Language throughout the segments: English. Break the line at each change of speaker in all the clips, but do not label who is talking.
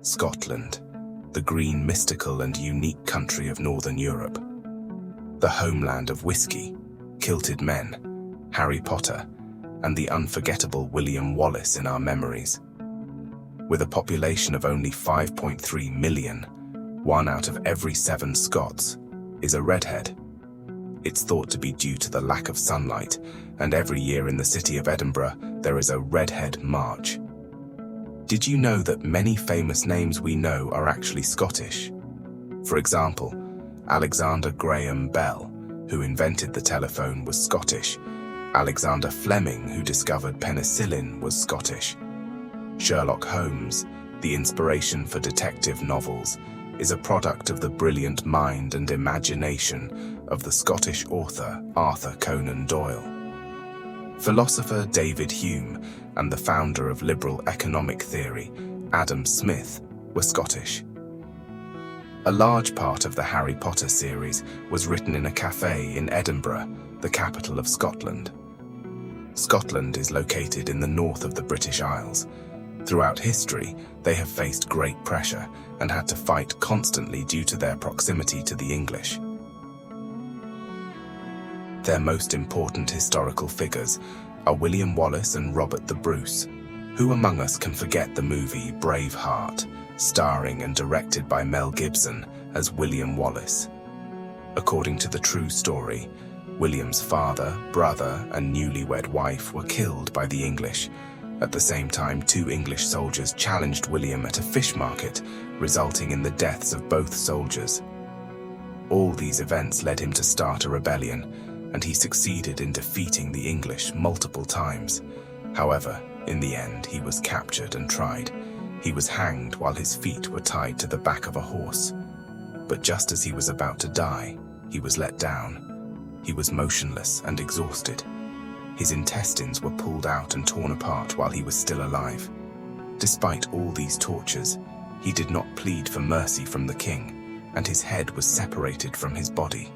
Scotland, the green, mystical and unique country of Northern Europe. The homeland of whiskey, kilted men, Harry Potter, and the unforgettable William Wallace in our memories. With a population of only 5.3 million, 1 out of every 7 Scots is a redhead. It's thought to be due to the lack of sunlight, and every year in the city of Edinburgh there is a Redhead March. Did you know that many famous names we know are actually Scottish? For example, Alexander Graham Bell, who invented the telephone, was Scottish. Alexander Fleming, who discovered penicillin, was Scottish. Sherlock Holmes, the inspiration for detective novels, is a product of the brilliant mind and imagination of the Scottish author Arthur Conan Doyle. Philosopher David Hume and the founder of liberal economic theory, Adam Smith, were Scottish. A large part of the Harry Potter series was written in a cafe in Edinburgh, the capital of Scotland. Scotland is located in the north of the British Isles. Throughout history, they have faced great pressure and had to fight constantly due to their proximity to the English. Their most important historical figures are William Wallace and Robert the Bruce. Who among us can forget the movie Braveheart, starring and directed by Mel Gibson as William Wallace? According to the true story, William's father, brother, and newlywed wife were killed by the English. At the same time, 2 English soldiers challenged William at a fish market, resulting in the deaths of both soldiers. All these events led him to start a rebellion, and he succeeded in defeating the English multiple times. However, in the end, he was captured and tried. He was hanged while his feet were tied to the back of a horse. But just as he was about to die, he was let down. He was motionless and exhausted. His intestines were pulled out and torn apart while he was still alive. Despite all these tortures, he did not plead for mercy from the king, and his head was separated from his body.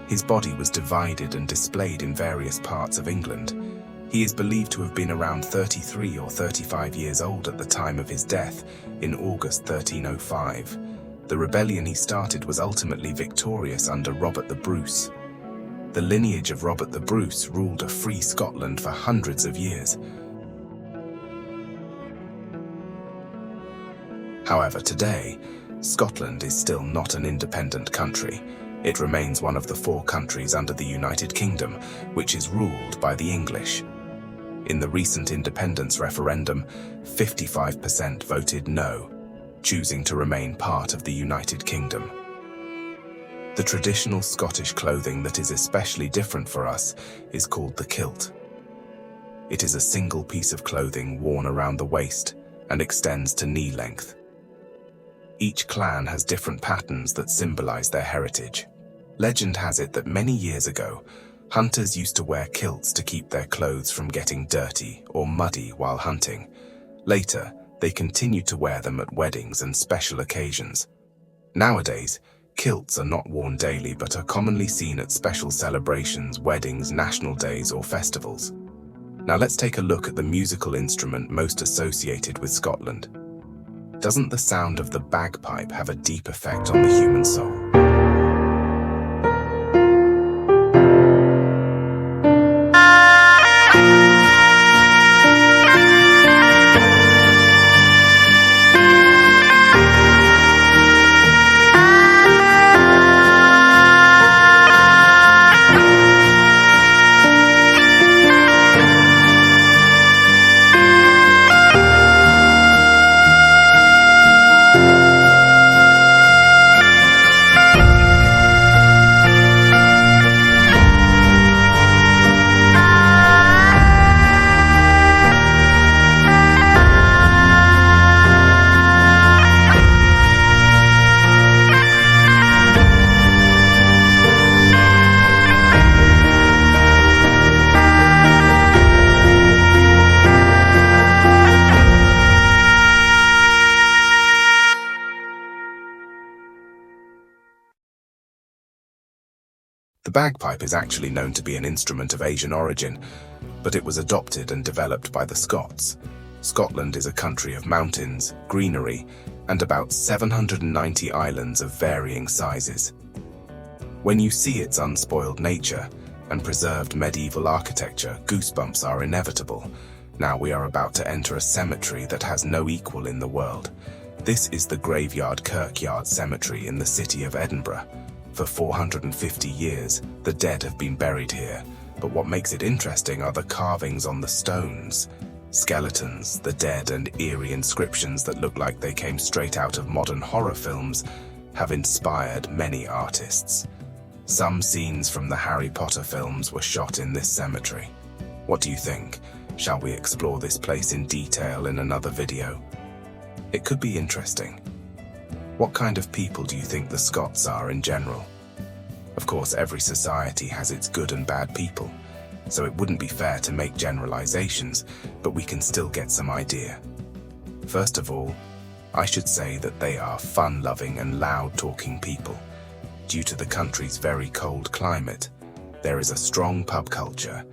His body was divided and displayed in various parts of England. He is believed to have been around 33 or 35 years old at the time of his death, in August 1305. The rebellion he started was ultimately victorious under Robert the Bruce. The lineage of Robert the Bruce ruled a free Scotland for hundreds of years. However, today, Scotland is still not an independent country. It remains one of the 4 countries under the United Kingdom, which is ruled by the English. In the recent independence referendum, 55% voted no, choosing to remain part of the United Kingdom. The traditional Scottish clothing that is especially different for us is called the kilt. It is a single piece of clothing worn around the waist and extends to knee length. Each clan has different patterns that symbolize their heritage. Legend has it that many years ago, hunters used to wear kilts to keep their clothes from getting dirty or muddy while hunting. Later, they continued to wear them at weddings and special occasions. Nowadays, kilts are not worn daily but are commonly seen at special celebrations, weddings, national days, or festivals. Now let's take a look at the musical instrument most associated with Scotland. Doesn't the sound of the bagpipe have a deep effect on the human soul? The bagpipe is actually known to be an instrument of Asian origin, but it was adopted and developed by the Scots. Scotland is a country of mountains, greenery, and about 790 islands of varying sizes. When you see its unspoiled nature and preserved medieval architecture, goosebumps are inevitable. Now we are about to enter a cemetery that has no equal in the world. This is the Graveyard Kirkyard Cemetery in the city of Edinburgh. For 450 years, the dead have been buried here, but what makes it interesting are the carvings on the stones. Skeletons, the dead, and eerie inscriptions that look like they came straight out of modern horror films have inspired many artists. Some scenes from the Harry Potter films were shot in this cemetery. What do you think? Shall we explore this place in detail in another video? It could be interesting. What kind of people do you think the Scots are in general? Of course, every society has its good and bad people, so it wouldn't be fair to make generalizations, but we can still get some idea. First of all, I should say that they are fun-loving and loud-talking people. Due to the country's very cold climate, there is a strong pub culture.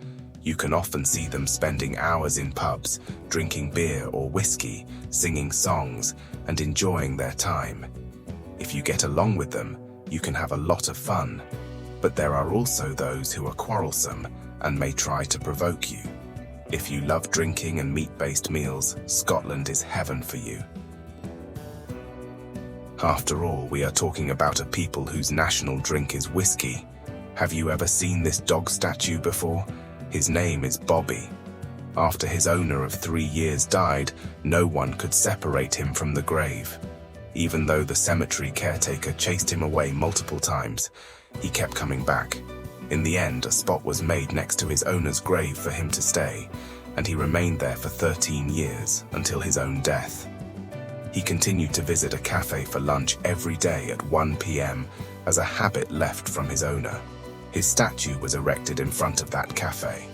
You can often see them spending hours in pubs, drinking beer or whiskey, singing songs, and enjoying their time. If you get along with them, you can have a lot of fun. But there are also those who are quarrelsome and may try to provoke you. If you love drinking and meat-based meals, Scotland is heaven for you. After all, we are talking about a people whose national drink is whiskey. Have you ever seen this dog statue before? His name is Bobby. After his owner of 3 years died, no one could separate him from the grave. Even though the cemetery caretaker chased him away multiple times, he kept coming back. In the end, a spot was made next to his owner's grave for him to stay, and he remained there for 13 years until his own death. He continued to visit a cafe for lunch every day at 1 p.m. as a habit left from his owner. His statue was erected in front of that cafe.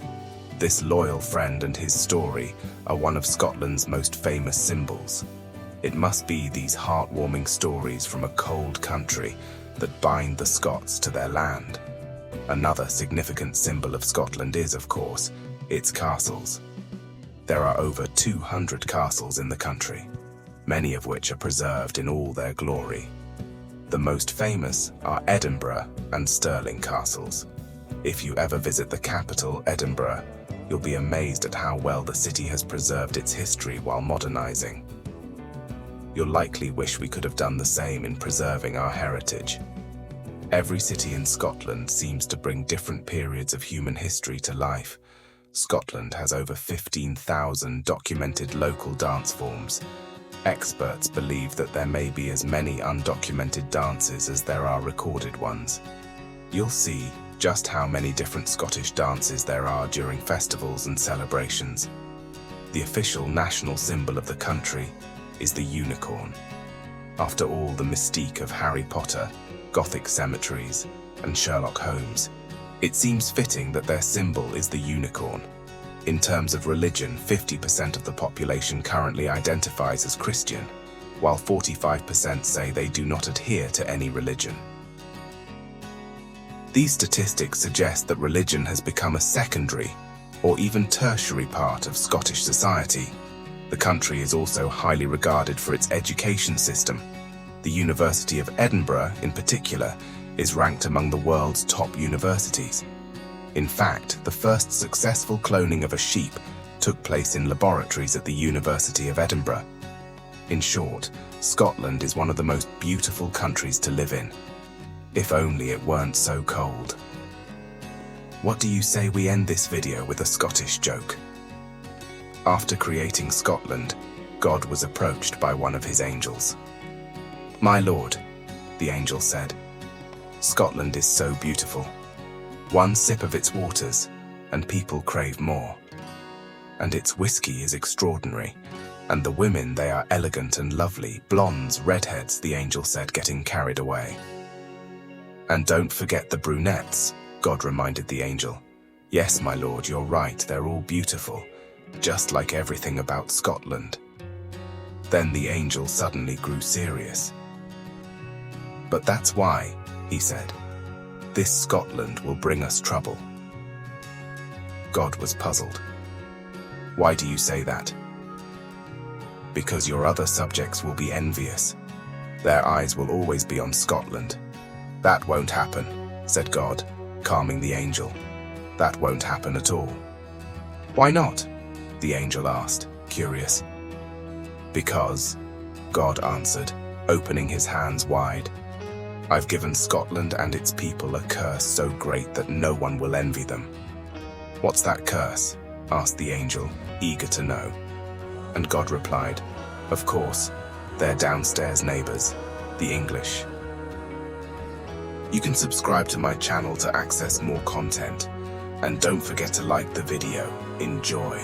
This loyal friend and his story are one of Scotland's most famous symbols. It must be these heartwarming stories from a cold country that bind the Scots to their land. Another significant symbol of Scotland is, of course, its castles. There are over 200 castles in the country, many of which are preserved in all their glory. The most famous are Edinburgh and Stirling castles. If you ever visit the capital, Edinburgh, you'll be amazed at how well the city has preserved its history while modernizing. You'll likely wish we could have done the same in preserving our heritage. Every city in Scotland seems to bring different periods of human history to life. Scotland has over 15,000 documented local dance forms. Experts believe that there may be as many undocumented dances as there are recorded ones. You'll see just how many different Scottish dances there are during festivals and celebrations. The official national symbol of the country is the unicorn. After all the mystique of Harry Potter, Gothic cemeteries, and Sherlock Holmes, it seems fitting that their symbol is the unicorn. In terms of religion, 50% of the population currently identifies as Christian, while 45% say they do not adhere to any religion. These statistics suggest that religion has become a secondary or even tertiary part of Scottish society. The country is also highly regarded for its education system. The University of Edinburgh, in particular, is ranked among the world's top universities. In fact, the first successful cloning of a sheep took place in laboratories at the University of Edinburgh. In short, Scotland is one of the most beautiful countries to live in. If only it weren't so cold. What do you say we end this video with a Scottish joke? After creating Scotland, God was approached by one of his angels. "My lord," the angel said, "Scotland is so beautiful. One sip of its waters, and people crave more. And its whiskey is extraordinary, and the women, they are elegant and lovely, blondes, redheads," the angel said, getting carried away. "And don't forget the brunettes," God reminded the angel. "Yes, my lord, you're right, they're all beautiful, just like everything about Scotland." Then the angel suddenly grew serious. "But that's why," he said, "this Scotland will bring us trouble." God was puzzled. "Why do you say that?" Because your other subjects will be envious. Their eyes will always be on Scotland. That won't happen, said God, calming the angel. That won't happen at all. Why not? The angel asked, curious. Because, God answered, opening his hands wide. I've given Scotland and its people a curse so great that no one will envy them. What's that curse? Asked the angel, eager to know. And God replied, of course, they're downstairs neighbors, the English. You can subscribe to my channel to access more content, and don't forget to like the video. Enjoy.